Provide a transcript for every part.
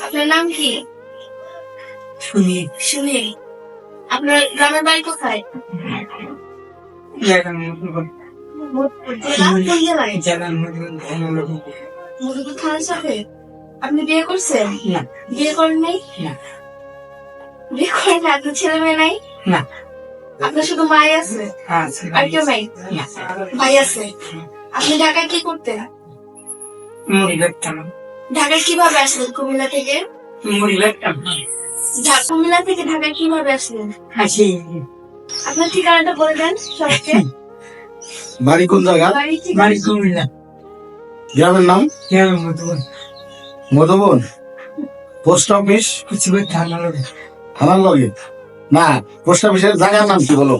আপনার নাম কি? সুনীল। সুনীল। আপনার গ্রামের বাড়ি কোথায়? কোন জেলায়? মধুপুর থানার সাথে। আপনি বিয়ে করছেন? না। বিয়ে করেন নাই? না। বিয়ে করেন না? আপনার ছেলে মেয়ে নাই? না। আপনার শুধু মাই আছে? আর কেউ নাই? ভাই আছে? আপনি ঢাকায় কি করতেন? মুড়ি বেচতাম। ঢাকায় কিভাবে আসলেন কুমিল্লা থেকে? মুড়ি বেচতাম। কুমিল্লা থেকে ঢাকায় কিভাবে আসলেন? হাসি। আপনার ঠিকানাটা বলে দেন সবাইকে। বাড়ি কোন জায়গা? বাড়ি কুমিল্লা। গ্রামের নাম? মধুবন। মধুবন। Post office? কুচিপুর থানা লগে। থানার লগে? না, পোস্ট অফিসের জায়গার নাম কি বলো?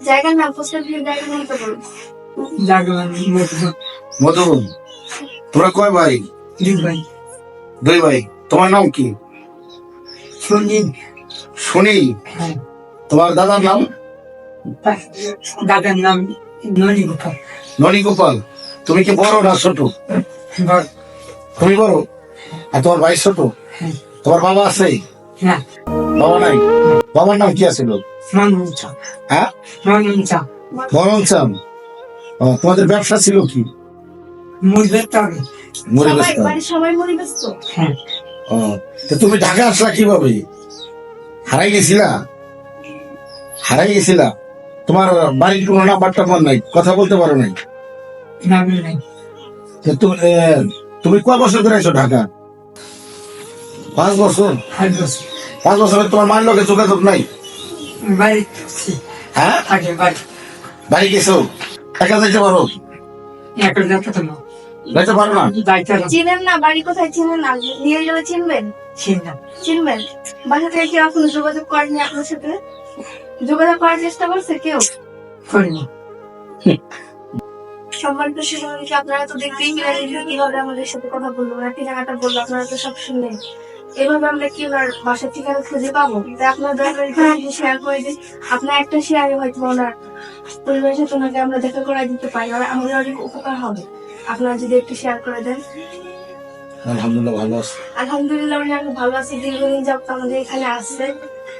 জায়গার নাম, পোস্ট অফিসের জায়গার নাম তো বলুন। জাগলান মধুবন। মধুবন। তোমরা কয় ভাই? দুই ভাই। দুই ভাই। তোমার নাম কি? সুনীল। সুনীল। হ্যাঁ। তোমার দাদার নাম? দাদার নাম ননী গোপাল। ননী গোপাল। তুমি কি বড় না ছোট? বড়। তুমি বড়? আর তোমার ভাই ছোট? হ্যাঁ। তোমার বাবা আছে? না। বাবা নাই? বাবার নাম কি আছিল? মনন চা। হ্যাঁ, মনন চা। মরণ চান। তোমাদের ব্যবসা ছিল কি? মুড়ি বেচতাম। মুড়ি বেচতাম। বাড়ির সবাই মুড়ি বেচতো? হ্যাঁ। তো তুমি ঢাকা আসলা কিভাবে? হারাই গেছিলা? হারাই গেছিলা? তোমার বাড়ির কোনো নাম্বার টাম্বার নাই, কথা বলতে পারো নাই? নাম নাই। তো তুমি কয় বছর ধরে আছো ঢাকা? 5 বছর। 5 বছর। 5 বছরে তোমার মায়ের লোকের যোগাযোগ নাই? বাড়ি হ্যাঁ, আগে বাড়ি। বাড়ি গেছো? একা যাইতে পারো? এখন যাতে না। যাইতে পারো না? যাইতে না। চিনেন না? বাড়ি কোথায় চিনেন না? নিয়ে গেলে চিনবেন? চিন্তা। চিনবেন? বাসা থেকে কেউ এখনো যোগাযোগ করেনি আপনার সাথে? যোগাযোগ করার চেষ্টা করছে কেউ? করিনি। সম্মানিত শিক্ষার্থী, আপনারা তো দেখতেই পেলেন যে কিভাবে আমাদের সাথে কথা বললো, ওনার ঠিকানাটা বললো, আপনারা তো সব শুনলেন। এভাবে আমরা কি ওনার বাসার ঠিকানা খুঁজে পাবো? তাই আপনার দয়া করে শেয়ার করে দিন। আপনার একটা শেয়ারে হয়তো ওনার পরিবারের সাথে ওনাকে আমরা দেখা করাই দিতে পারি, আর আমাদের অনেক উপকার হবে আপনারা যদি একটু শেয়ার করে দেন। আলহামদুলিল্লাহ ভালো আছে। আলহামদুলিল্লাহ উনি অনেক ভালো আছে, দীর্ঘদিন যাবত আমাদের এখানে আসছে।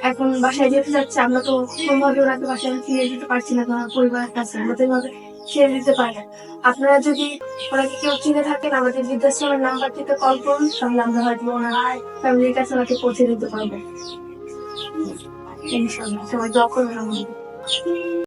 এখন বাসায় যেতে যাচ্ছে, আমরা তো কোনোভাবে ওনাকে বাসায় ফিরে দিতে পারছি না, কারণ পরিবারের কাছে আমরা তো এভাবে ছেড়ে দিতে পারি না। আপনারা যদি ওনাকে কেউ চিনে থাকেন, আমাদের বৃদ্ধাশ্রমের নাম্বারটিতে কল করুন, তাহলে আমরা হয়তো ওনার ফ্যামিলির কাছে ওনাকে পৌঁছে দিতে পারবো। ইনশাআল্লাহ। সবাই দোয়া করবেন আমাদের।